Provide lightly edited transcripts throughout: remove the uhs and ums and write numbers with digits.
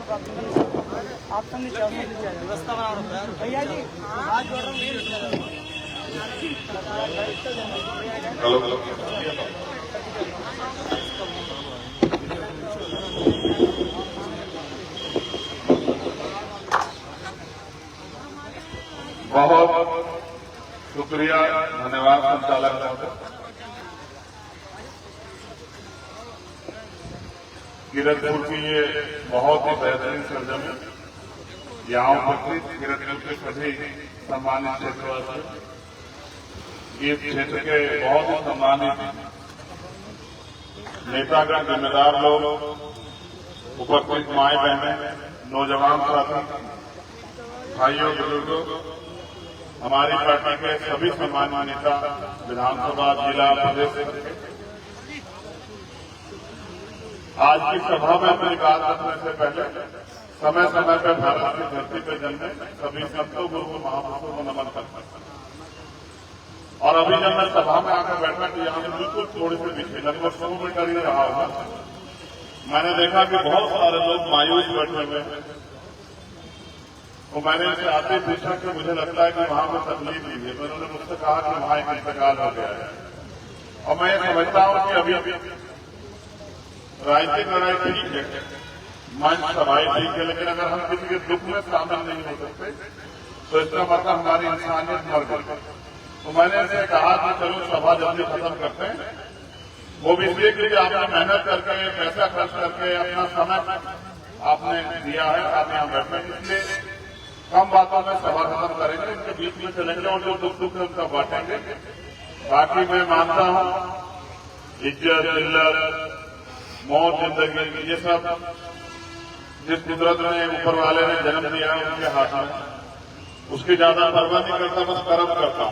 आप सब व्यवस्था बना रहा है भैया जी। आज जोड़ रहा हूँ। बहुत शुक्रिया, धन्यवाद संचालक महोदय। किरतपुर की ये बहुत ही बेहतरीन सरजमी, यहाँ उपस्थित किरतपुर के सभी सम्मानित क्षेत्रवासी, इस क्षेत्र के बहुत ही सम्मानित नेतागण, जिम्मेदार लोग, उपस्थित माए बहनें, नौजवान साथी, भाइयों बुजुर्गों, हमारी पार्टी के सभी सम्मानित नेता, विधानसभा, जिला, प्रदेश। आज की सभा में अपनी बात रखने से पहले समय समय पर भारत की धरती पर जन्मे सभी संतों, गुरु, महापुरुषों को नमन करता हूं। और अभी जब मैं सभा में आकर बैठा कि यहाँ बिल्कुल थोड़ी सी पीछे लगभग 100 मीटर ही रहा होगा, मैंने देखा कि बहुत सारे लोग मायूस बैठे हुए हैं। तो मैंने इनसे आते पूछा कि मुझे लगता है कि वहां पर तकलीफ हुई है। उन्होंने मुझसे कहा कि वहां एक इंतकाल हो गया है। और मैं ये समझता हूं कि अभी राजनीतिक लड़ाई ठीक है, मंच सभाएं ठीक है, लेकिन अगर हम किसी के दुख में शामिल नहीं हो सकते तो इसका मतलब हमारी इंसानियत मर गई। तो मैंने इनसे कहा कि चलो सभा जल्दी खत्म करते हैं। वो भी इसलिए कि आपने मेहनत करके, पैसा खर्च करके, अपना समय आपने दिया है, आप यहाँ बैठे, इसलिए कम बातों में सभा खत्म करेंगे, उनके बीच में चलेंगे और जो दुख है उनका बांटेंगे। बाकी मैं मानता हूं इज्जत, जिल्लत, मौत, जिंदगी, ये सब जिस कुदरत ने, ऊपर वाले ने जन्म दिया है उनके हाथ में, उसकी ज्यादा परवाह नहीं करता, बस कर्म करता।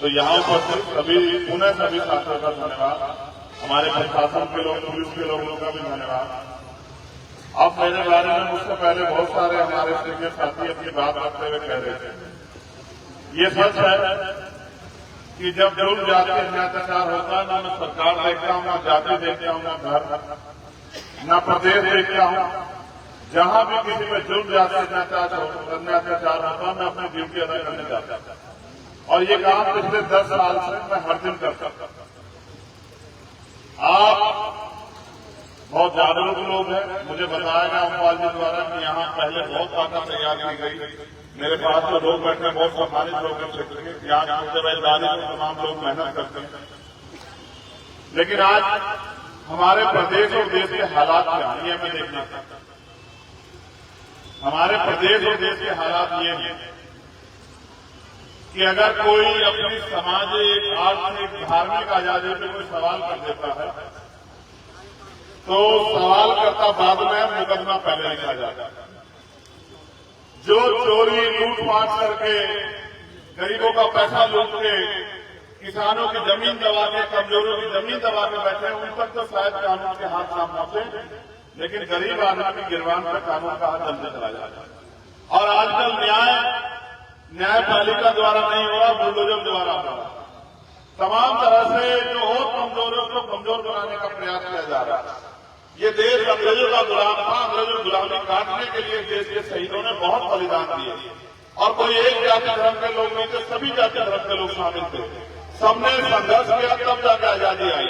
तो यहाँ पर सभी सभी साथियों का धन्यवाद, हमारे प्रशासन के लोग, पुलिस के लोगों का भी धन्यवाद। अब मेरे बारे में मुझसे पहले बहुत सारे हमारे सीनियर साथी अपनी बात रखते हुए कह रहे थे। ये सच है कि जब जुल्म, जाति, अत्याचार होता है, ना मैं सरकार देखता हूं, ना जाति देखता हूं, ना घर, ना प्रदेश देखता हूं, जहां भी किसी में जुल्म, जाति, अत्याचार होता है, मैं अपनी ड्यूटी अदा करने जाता हूं। और ये काम पिछले 10 साल से मैं हर दिन करता हूं। आप बहुत जागरूक लोग हैं। मुझे बताया गया अम्पाल जी द्वारा कि यहाँ पहले बहुत ताकत तैयार की गई। मेरे पास तो लोग बैठे, बहुत सम्मानित लोग हैं क्षेत्र के, यहाँ तमाम लोग मेहनत करते हैं। लेकिन आज हमारे प्रदेश और देश के हालात क्या हैं, ये मैं देखना चाहता हूं। हमारे प्रदेश और देश के हालात ये हैं कि अगर कोई अपनी सामाजिक, आर्थिक, धार्मिक आजादी पर कोई सवाल कर देता है तो सवाल करता बाद में, मुकदमा पहले लिखा जाता है। जो चोरी, लूटपाट करके, गरीबों का पैसा लूट के, किसानों की जमीन दबा के, कमजोरों की जमीन दबा के बैठे हैं, उन तक तो शायद कानून के हाथ सामने आते, लेकिन गरीब आदमी की गिरबान पर कानून का हाथ जल्दी चला जाता है। और आजकल न्यायपालिका द्वारा नहीं हो रहा, बुलडोजर द्वारा हो रहा। तमाम तरह से जो और कमजोरों को कमजोर बनाने का प्रयास किया जा रहा है। ये देश अंग्रेजों का गुलाम था, अंग्रेजों की गुलामी काटने के लिए देश के शहीदों ने बहुत बलिदान दिए। और कोई एक जाति धर्म के लोग नहीं थे, सभी जाति धर्म के लोग शामिल थे। सबने संघर्ष किया, तब जाकर आजादी आई।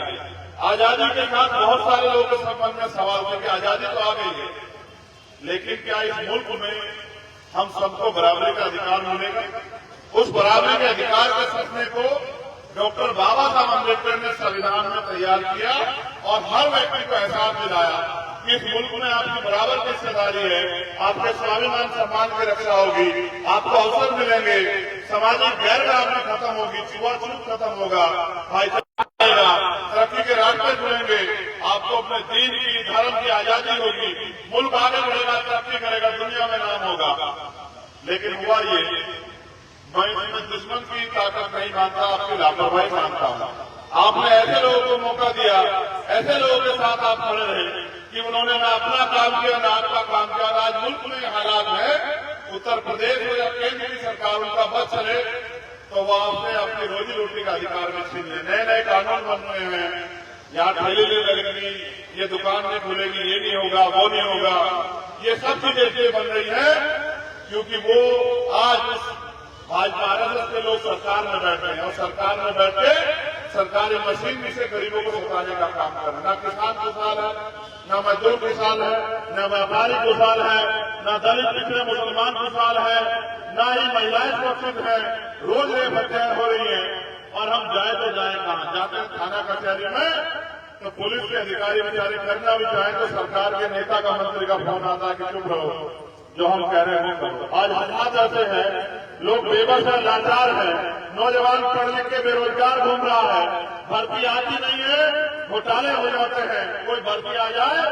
आजादी के साथ बहुत सारे लोगों के संबंध में सवाल थे कि आजादी तो आ गई है, लेकिन क्या इस मुल्क में हम सबको बराबरी का अधिकार मिलेगा? उस बराबरी के अधिकार के सपने को डॉक्टर बाबा साहब अम्बेडकर ने संविधान में तैयार किया और हर व्यक्ति को एहसास दिलाया कि इस मुल्क में आपकी बराबर की हिस्सेदारी है, आपके स्वाभिमान सम्मान की रक्षा होगी, आपको अवसर मिलेंगे, सामाजिक गैर बराबरी खत्म होगी, छुआछूत खत्म होगा, भाईचारा, तरक्की के रास्ते जुड़ेंगे, आपको अपने दीन की, धर्म की आजादी होगी, मुल्क आगे बढ़ेगा, तरक्की करेगा, दुनिया में नाम होगा। लेकिन हुआ ये, मैं इसमें दुश्मन की ताकत नहीं मानता, आपकी लापरवाही मानता हूं। आपने ऐसे लोगों को मौका दिया, ऐसे लोगों के साथ आप खड़े रहे कि उन्होंने ना अपना काम किया, ना आपका काम किया। आज मुल्क में हालात है, उत्तर प्रदेश हो या केंद्र की सरकार उनका बस चले तो वो आपसे अपनी रोजी रोटी का अधिकार में छीन ले। नए नए कानून बन रहे हैं, यहाँ ठेले लगेंगी, ये दुकान नहीं खुलेगी, ये नहीं होगा, वो नहीं होगा, ये ये सब चीजें इसलिए बन रही है क्योंकि वो आज आरएसएस के लोग सरकार में बैठ रहे हैं और सरकार में बैठ के सरकारी मशीन से गरीबों को सताने का काम कर रहे हैं। ना किसान खुशहाल है, ना मजदूर खुशहाल है, ना व्यापारी खुशहाल है, ना दलित पिछड़े मुसलमान खुशहाल है, ना ही महिलाएं सुरक्षित है। रोज ये हत्याएं हो रही है और हम जाए तो जाए कहां? जाते हैं थाना कचहरी में तो पुलिस के अधिकारी बेचारे करना भी चाहे तो सरकार के नेता का मंत्री का फोन आता है कि चुप रहो, जो हम कह रहे हैं करो। आज हालात ऐसे हैं, लोग बेबस है, लाचार है, नौजवान पढ़ लिख के बेरोजगार घूम रहा है, भर्ती आती नहीं है, घोटाले हो जाते हैं। कोई भर्ती आ जाए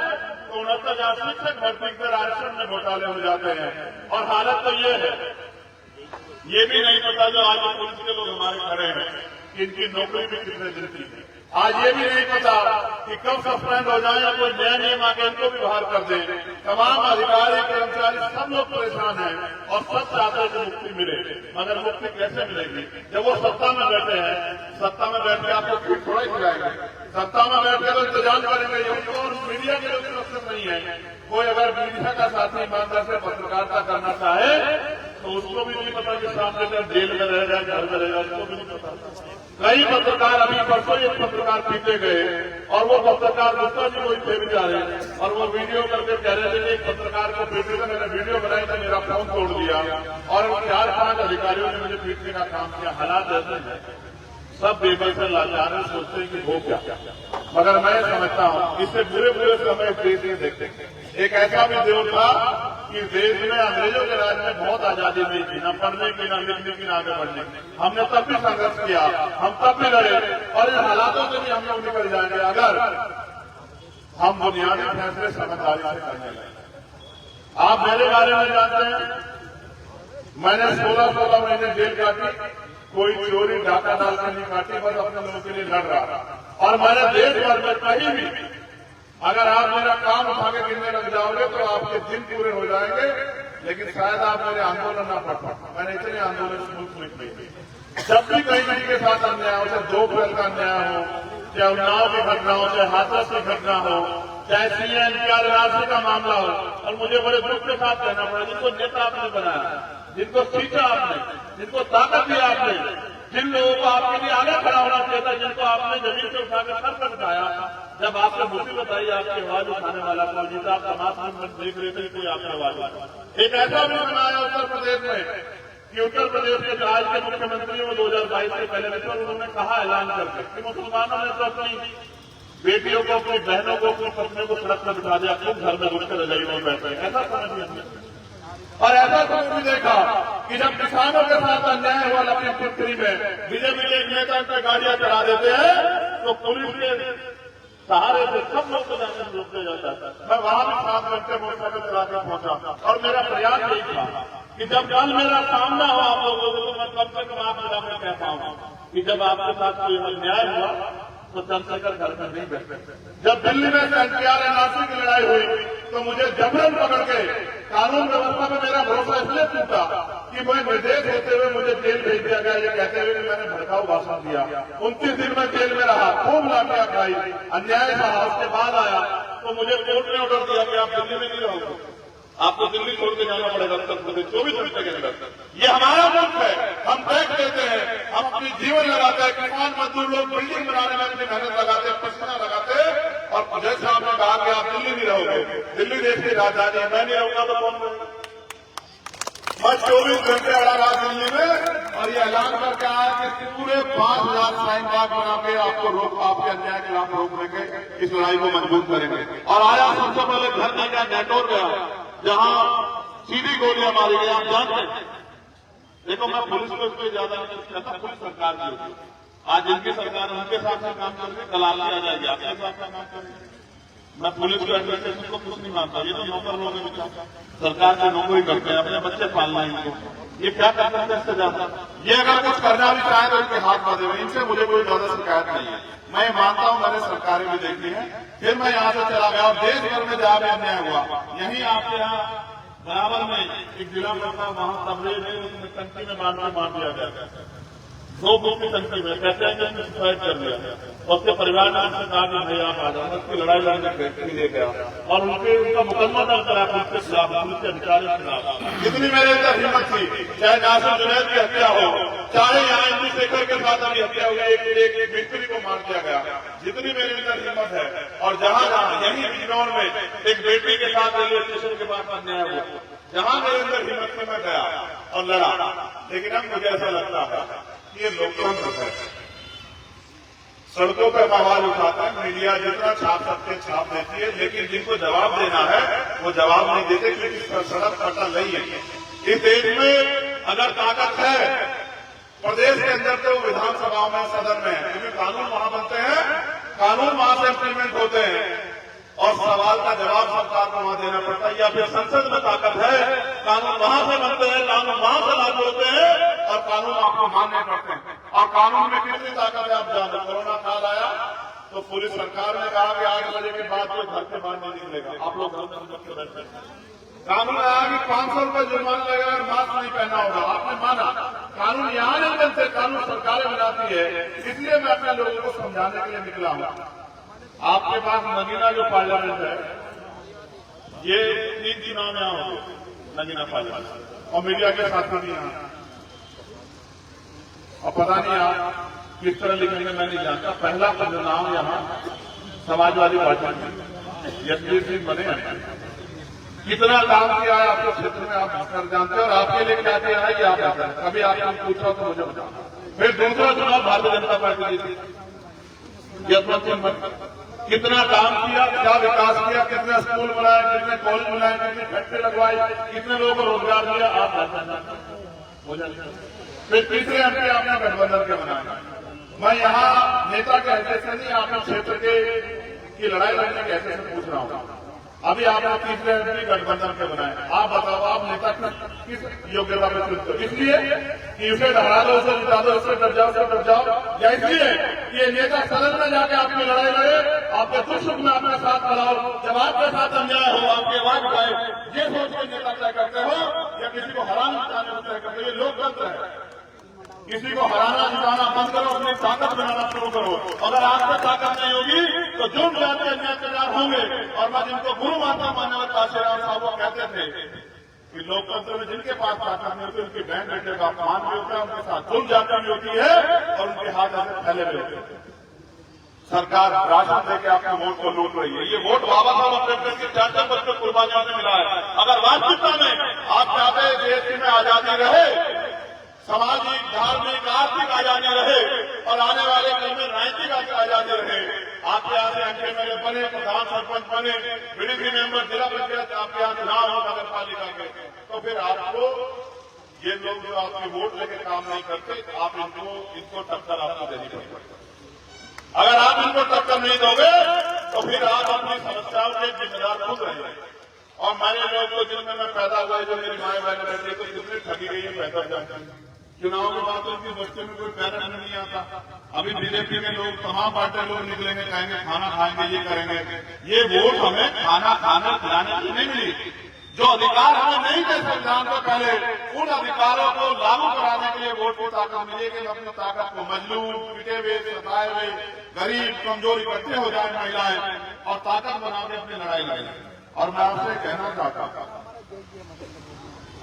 तो 69,000 शिक्षक भर्ती कर आरक्षण में घोटाले हो जाते हैं। और हालत तो ये है, ये भी नहीं पता जो आज पुलिस के लोग हमारे खड़े हैं कि इनकी नौकरी भी कितने दिन की है। आज ये भी नहीं पता कि कब सस्पेंड हो जाए या कोई नया नियम आके इनको भी बाहर कर दे। तमाम अधिकारी कर्मचारी सब लोग परेशान हैं और सब चाहते हैं कि मुक्ति मिले, मगर मुक्ति कैसे मिलेगी? जब वो सत्ता में बैठे हैं, सत्ता में बैठ के आपको फिर थोड़ा खिलाएंगे, सत्ता में बैठ के तो इंतजाम करेंगे। और मीडिया के लोग सुरक्षित नहीं है। कोई अगर मीडिया का साथी ईमानदार से पत्रकारिता करना चाहे तो उसको भी नहीं पता कि सामने से जेल में रहेगा, घर में रहेगा, उसको भी नहीं पता। कई पत्रकार अभी परसों एक पत्रकार पीटे गए और वो पत्रकार गुप्ता जी कोई थे बेचारे और वो वीडियो करके कह रहे थे कि एक पत्रकार को पीटे थे, मैंने वीडियो बनाई तो मेरा फोन तोड़ दिया और 4-5 अधिकारियों ने मुझे पीटने का काम किया। हालात ऐसे हैं, सब बेबस से लाचार है, सोचते हैं कि हो क्या। मगर मैं समझता हूं इससे बुरे बुरे समय देश में देखते हैं। एक ऐसा भी दौर था कि देश में अंग्रेजों के राज में बहुत आजादी नहीं थी, न पढ़ने की, न लिखने की, न आगे बढ़ने की। हमने तब भी संघर्ष किया, हम तब भी लड़े और इन हालातों से भी हम लोग निकल जाएंगे अगर हम बुनियादी फैसले समझदारी से करने लगे। आप मेरे बारे में जानते हैं, मैंने 16 महीने जेल काटी, कोई चोरी डाका डाल कर नहीं काटी, बस अपने लोगों के लिए लड़ रहा। और मैंने देश भर में कहीं भी, अगर आप मेरा काम उठा के गिनने लग जाओगे तो आपके दिन पूरे हो जाएंगे, लेकिन शायद आप मेरे आंदोलन ना पढ़ पाए। मैंने इतने आंदोलन मुल्क में किए। जब भी कहीं किसी के साथ अन्याय हो, चाहे 2 अप्रैल का अन्याय हो, चाहे उन्नाव की घटना हो, चाहे हाथरस की घटना हो, चाहे CA-NPR राशि का मामला हो, और मुझे बड़े दुख के साथ कहना पड़ा, जिनको नेता आपने बनाया, जिनको सींचा आपने, जिनको ताकत दिया आपने, जिन लोगों को आपके लिए आगे खड़ा होना चाहिए था, जिनको आपने जमीन से उठाकर सर पर उठाया, जब आपने मुसीबत आई आपकी आवाज उठाने वाला कोई नहीं था। आप समाज में देख रहे थे कोई आपकी आवाज उठा। एक ऐसा भी बनाया उत्तर प्रदेश में कि उत्तर प्रदेश के आज के मुख्यमंत्रियों में 2022 के पहले में उन्होंने कहा ऐलान करके कि मुसलमानों ने तो अपनी बेटियों को, अपनी बहनों को, अपनी पत्नियों को सड़क पर बिठा दिया, खूब घर में घुस कर रजाई में बैठे। ऐसा समझिए। और ऐसा कुछ भी देखा कि जब किसानों के साथ अन्याय हुआ लखीमपुर में, बीजेपी के एक नेता पे गाड़ियां चला देते हैं तो पुलिस के सहारे से सब लोग को जाने से रोक दिया जाता है। मैं वहां भी 7 घंटे मोटरसाइकिल चलाकर पहुंचा और मेरा प्रयास यही था कि जब कल मेरा सामना हो आप लोगों को तो मैं कम से कम आप लोगों को कह पाऊंगा कि जब आपके साथ कोई अन्याय हुआ तो चंद्रशेखर घर पर नहीं बैठे। जब दिल्ली में NPR NRC की लड़ाई हुई तो मुझे जबरन पकड़ के कानून व्यवस्था में मेरा भरोसा इसलिए टूटा कि मैं निर्देश होते हुए मुझे जेल भेज दिया गया, ये कहते हुए कि मैंने भड़काऊ भाषण दिया। 29 दिन में जेल में रहा, खूब लाठियां खाई, अन्याय सहा। उसके बाद आया तो मुझे कोर्ट ने ऑर्डर दिया कि आप दिल्ली में नहीं रहोगे, आपको दिल्ली छोड़ के जाना पड़ेगा उत्तर प्रदेश 24 घंटे के अंदर। ये हमारा मुल्क है, हम टैक्स देते हैं, हम अपनी जीवन लगाते हैं। किसान मजदूर लोग बिल्डिंग बनाने में अपनी मेहनत लगाते हैं, पसीना लगाते हैं। और जैसे आपने कहा कि आप दिल्ली नहीं रहोगे, दिल्ली देश की राजधानी है, मैं नहीं रहूंगा तो कौन रहेगा? मैं 24 घंटे अड़ा रहा दिल्ली में और ये ऐलान करके आया कि पूरे 5,000 साइन बाग बना के आपको आपके अन्याय के खिलाफ रोकने के इस लड़ाई को मजबूत करेंगे। और आया सबसे पहले घर नहीं गया, नेटोर गया, जहां सीधी गोलियां मारी गई। आप जानते हैं, देखो मैं पुलिस को इसको ज्यादा नहीं कहता, पुलिस सरकार की होती है। आज जिनकी सरकार उनके साथ में काम करके दलाली आ जाएगी, आपके साथ में काम करेंगे। मैं पुलिस को एडमिनिस्ट्रेशन को कुछ नहीं मानता, ये तो नौकर लोग हैं बेचारे, सरकार की नौकरी करते हैं, अपने बच्चे पालना है इनको, ये क्या कर सकते हैं इससे ज्यादा? ये अगर कुछ करना भी चाहे तो इनके हाथ बांधे हुए, इनसे मुझे कोई ज्यादा शिकायत नहीं है। मैं मानता हूं मैंने सरकारें भी देखी है। फिर मैं यहाँ से चला गया और देश भर में जहां भी अन्याय हुआ, यही आपके यहाँ बराबर में एक जिला पड़ता, वहां तबरेज में टंकी में मार दिया गया। 2 फुट की टंकी में कहते हैं कि उसने सुसाइड कर लिया। और उसके परिवार ने उनसे कहा कि भाई आप आ जाओ, उसकी लड़ाई लड़ने के लिए गया और उनका मुकदमा दर्ज करा पुलिस के खिलाफ, पुलिस के अधिकारियों के खिलाफ। जितनी मेरे अंदर हिम्मत थी, चाहे नासिर जुनैद की हत्या हो, चाहे यहाँ इंद्रशेखर के साथ अभी हत्या हो गई, एक मिस्त्री को मार दिया गया, जितनी मेरे अंदर हिम्मत है और जहां जहां यही बिजनौर में एक बेटी के साथ रेलवे स्टेशन के पास अन्याय हुआ, जहां मेरे अंदर हिम्मत में मैं गया और लड़ा। लेकिन अब मुझे ऐसा लगता है कि ये लोकतंत्र है, सड़कों पर आवाज उठाता है, मीडिया जितना छाप सकते छाप देती है, लेकिन जिनको जवाब देना है वो जवाब नहीं देते, क्योंकि सड़क पटल नहीं है। इस देश में अगर ताकत है प्रदेश के अंदर तो विधानसभाओं में, सदन में, क्योंकि कानून वहां बनते हैं, कानून वहां से इम्प्लीमेंट होते हैं और सवाल का जवाब सरकार को वहां देना पड़ता है। या फिर संसद में ताकत है, कानून वहां से बनते हैं, कानून वहां से लागू होते हैं और कानून आपको मानने पड़ते हैं। और कानून में कितनी ताकत है आप जानो। कोरोना काल आया तो पुलिस सरकार ने कहा कि 8 बजे के बाद कोई घर से बाहर नहीं निकलेगा, आप लोग कानून आया कि 500 रुपये जुर्माना लगेगा अगर मास्क नहीं पहना होगा, आपने माना। कानून यहाँ नहीं बनते, कानून सरकारें बनाती है। इसलिए मैं अपने लोगों को समझाने के लिए निकला हूँ। आपके पास नगीना जो पार्लियामेंट है, ये 3 चुनाव यहाँ होंगे नगीना पार्लियामेंट, और मीडिया के साथ भी यहाँ, और पता नहीं आप किस तरह लिखेंगे मैं नहीं जानता। पहला परिणाम यहाँ समाजवादी पार्टी में यशवीर सिंह बने हैं। कितना काम किया है आपके क्षेत्र में आप कर जानते हैं, और आपके लिए क्या किया है ये आप जानते हैं। कभी आपने पूछा तो मुझे बताना। फिर दूसरा चुनाव भारतीय जनता पार्टी जीती, यशवंत सिंह कितना काम किया, क्या विकास किया, कितने स्कूल बनाए, कितने कॉलेज बनाए, कितनी फैक्ट्री लगवाई, कितने लोगों को रोजगार दिया, आप जानते। फिर तीसरे एमपी आपने गठबंधन के बनाए। मैं यहाँ नेता के हैसियत से नहीं, आपके क्षेत्र की लड़ाई लड़ने के हैसियत से पूछ रहा हूँ। अभी आपने तीसरे एमपी गठबंधन के बनाए। आप बताओ, आप नेता किस योग्यता में चुनते हो? इसलिए कि उसे हरा दो, उसे जिता दो, उससे डर जाओ, या इसलिए ये नेता सदन में जाके आपकी लड़ाई लड़े, आपके दुख सुख में आपके साथ खड़ा हो, जब आपके साथ अन्याय हो आपकी आवाज उठाए, ये सोच के नेता तय करते हो या किसी को हराना जिताने को तय करते हो? ये लोकतंत्र है। किसी को हराना जिताना बंद करो, अपनी ताकत बनाना शुरू करो। अगर आपको ताकत नहीं होगी तो जुर्म जाति अन्यायकार होंगे। और मैं जिनको गुरु माता मान्यवर काशीराम साहब वो कहते थे कि लोकतंत्र में जिनके पास ताकत नहीं होती उनकी बहन बेटे का अपमान भी होता है, उनके साथ जुर्म जाति भी होती है और उनके हाथ ऐसे फैले हुए होते हैं। सरकार राशन देके आपके वोट को लूट रही है। ये वोट बाबा साहब अम्बेडकर की 4 बच्चों कुर्बानियों से मिला है। अगर वास्तविकता में आप चाहते हैं देश में आजादी रहे, सामाजिक, धार्मिक, आर्थिक आजादी रहे और आने वाले कल में राजनीतिक आजादी रहे, आपके यहाँ से एमपी मेरे बने, प्रधान सरपंच बने, बीडीसी मेंबर, जिला पंचायत आपके यहाँ चुनाव हो नगर पालिका के, तो फिर आपको ये लोग जो आपके वोट लेके काम नहीं करते, आप इनको टक्कर आपको देनी पड़ेगी। अगर आप इनको टक्कर नहीं दोगे तो फिर आप अपनी समस्याओं के जिम्मेदार खुद रहेंगे। और मेरे लोग तो जिनमें मैं पैदा हुआ, जो मेरी माए बहने बैठे तो कितनी ठगी गई है बेहतर जानते हैं। चुनाव के बाद तो उनकी बच्चे में कोई पैरा नहीं आता। अभी बीजेपी के लोग, तमाम पार्टी लोग निकलेंगे, कहेंगे खाना खाएंगे, ये करेंगे। ये वोट हमें खाना खिलाने की नहीं मिली। जो अधिकार हमें नहीं थे संविधान से पहले, उन अधिकारों को लागू कराने के लिए वोट की ताकत मिलेगी। अपनी ताकत को मजलूम, पिटे हुए, सताए हुए, गरीब, कमजोर इकट्ठे हो जाए महिलाएं और ताकत बना के अपनी लड़ाई लड़ें। और मैं आपसे कहना चाहता हूं,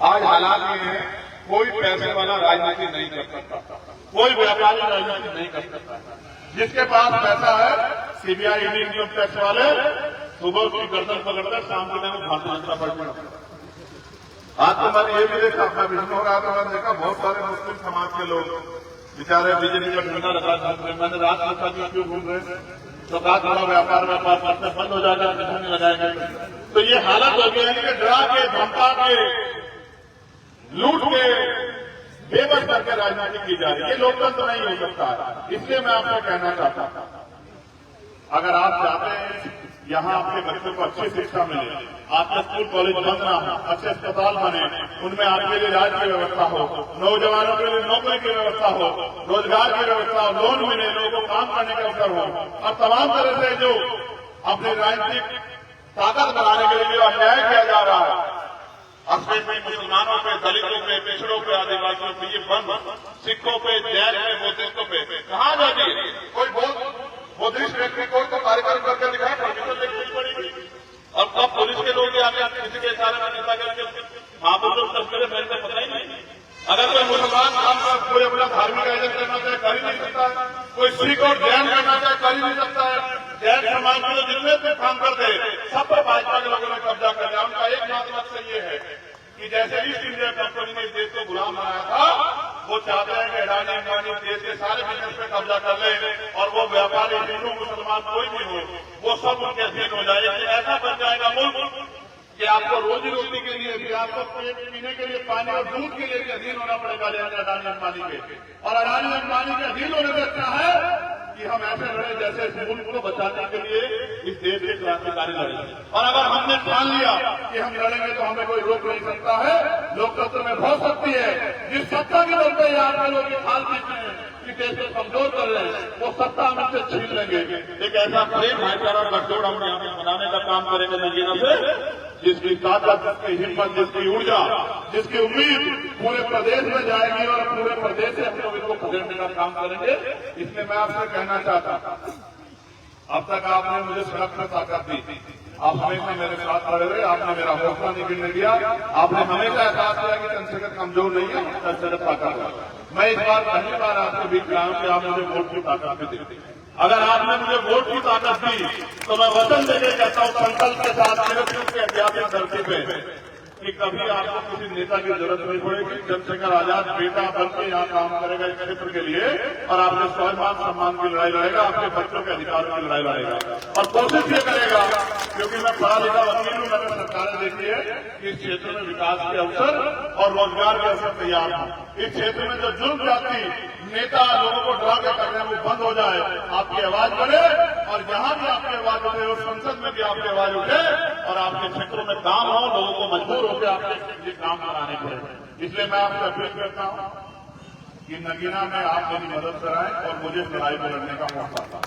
आज हालात ये है, कोई पैसे वाला राजनीति नहीं कर सकता, कोई व्यापारी राजनीति नहीं कर सकता। जिसके पास पैसा है, सीबीआई, ईडी, इनकम टैक्स वाले सुबह उसकी गर्दन पकड़कर शाम के टाइम भारतीय जनता पार्टी। आज तो मैंने ये भी देखा, अपना विष्णु हो रहा था, मैंने देखा बहुत सारे मुस्लिम समाज के लोग बेचारे बीजेपी का झंडा लगा सकते। मैंने रात में क्यों घूम रहे तो कहा थोड़ा व्यापार करते बंद हो जाएगा, नहीं लगाएंगे। तो ये हालत हो गई कि डरा के, धमका के, लूट के, बेबस करके राजनीति की जा रही है। ये लोकतंत्र नहीं हो सकता है। इसलिए मैं आपको कहना चाहता हूं, अगर आप चाहते हैं यहाँ आपके बच्चों को अच्छी शिक्षा मिले, आपके स्कूल कॉलेज बंद ना हो, अच्छे अस्पताल बने, उनमें आपके लिए इलाज की व्यवस्था हो, नौजवानों के लिए नौकरी की व्यवस्था हो, रोजगार की व्यवस्था हो, लोन मिले, लोगों को काम करने का अवसर हो, और तमाम तरह से जो अपनी राजनीतिक ताकत बढ़ाने के लिए जो अन्याय किया जा रहा है, पे, मुसलमानों पे, दलितों पे, पिछड़ों पे, आदिवासियों पे ये बंद, सिखों पे, जैन पे, बुद्धिस्टों पे कहाँ जाती है? कोई बुद्धिस्ट व्यक्ति कोई तो कार्यक्रम करके दिखाए, परमिशन लेनी पड़ेगी। और कब पुलिस के लोग आके किसी के इशारे में नेता करके महापुरुषों को तस्करे फैलते पता ही नहीं। अगर कोई मुसलमान काम का कोई अपना धार्मिक आयोजन करना चाहे कर ही नहीं सकता है, कोई सिख और जैन करना चाहे कर ही नहीं सकता है। जैन समाज के लोग जितने भी काम करते हैं सब पर भाजपा के लोगों ने कब्जा कर लिया। उनका एक मकसद ये है कि जैसे ईस्ट इंडिया कंपनी ने देश को गुलाम बनाया था, वो चाहते हैं कि अडानी अंबानी देश के सारे बिजनेस पे कब्जा कर ले और वो व्यापारी हिंदू मुसलमान कोई भी हो वो सब उनके अधीन हो जाए। ऐसा बन जाएगा मुल्क कि आपको रोजी रोटी के लिए भी, आपको पीने के लिए पानी और दूध के लिए भी अधीन होना पड़ेगा अडानी अंबानी के। और अडानी अंबानी के अधीन होने से अच्छा है कि हम ऐसे लड़े जैसे इस मुल्क को बचाने के लिए इस देश के क्रांतिकारी लड़े। और अगर हमने ठान लिया कि हम लड़ेंगे तो हमें कोई रोक नहीं सकता है। लोकतंत्र में बहुत शक्ति है। जिस सत्ता के दम पे आप लोग हाल पीछे हैं कि देश को कमजोर कर रहे हैं, वो सत्ता हम इनसे छीन लेंगे। एक ऐसा प्रेम भाईचारा गठजोड़ हम यहाँ पे बनाने का काम करेंगे नगीना से, जिसकी ताकत, जिसकी हिम्मत, जिसकी ऊर्जा, जिसकी उम्मीद पूरे प्रदेश में जाएगी और पूरे प्रदेश से हम लोग इसको खदेड़ने का काम करेंगे। इसलिए मैं आपसे कहना चाहता हूं, अब तक आपने मुझे सड़क पर ताकत दी, आप हमेशा मेरे साथ खड़े रहे, आपने मेरा हौसला नहीं गिरने दिया, आपने हमेशा एहसास किया कि चंद्रशेखर कमजोर नहीं है, चंद्रशेखर ताकत है। मैं इस बार पहली बार आपके बीच आया हूं कि आप मुझे वोट की ताकत भी देते। अगर आपने मुझे वोट की ताकत दी तो मैं वचन देकर कहता हूं संकल्प के साथ सिर्फ के ऐतिहासिक धरती पे कि कभी आपको किसी नेता की जरूरत नहीं पड़ेगी। चंद्रशेखर आजाद बेटा बनकर यहाँ काम करेगा इस क्षेत्र के लिए और आपके स्वाभिमान सम्मान की लड़ाई लड़ेगा, आपके बच्चों के अधिकारों की लड़ाई लड़ेगा। और कोशिश ये करेगा, क्योंकि मैं पढ़ा लिखा वकील हूं, मैंने सरकारें देखी है कि इस क्षेत्र में विकास के अवसर और रोजगार के अवसर तैयार हों। इस क्षेत्र में जो जुर्म जाति नेता लोगों को डरा के कर रहे हैं वो बंद हो जाए, आपकी आवाज बढ़े और जहां भी आपकी आवाज उठे और संसद में भी आपकी आवाज उठे और आपके क्षेत्रों में काम हो, लोगों को मजबूर होकर आपके लिए काम कराने पड़े। इसलिए मैं आपसे अपील करता हूं कि नगीना में आप मेरी मदद कराएं और मुझे लड़ाई में लड़ने का मौका दें।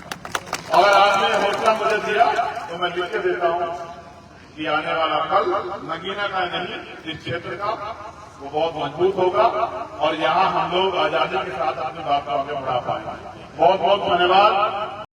अगर आपने हौसला मुझे दिया तो मैं लिख के देता हूं कि आने वाला कल नगीना का नहीं, इस क्षेत्र का वो बहुत मजबूत होगा और यहाँ हम लोग आजादी के साथ अपनी बात को आगे बढ़ा पाएंगे। बहुत बहुत धन्यवाद।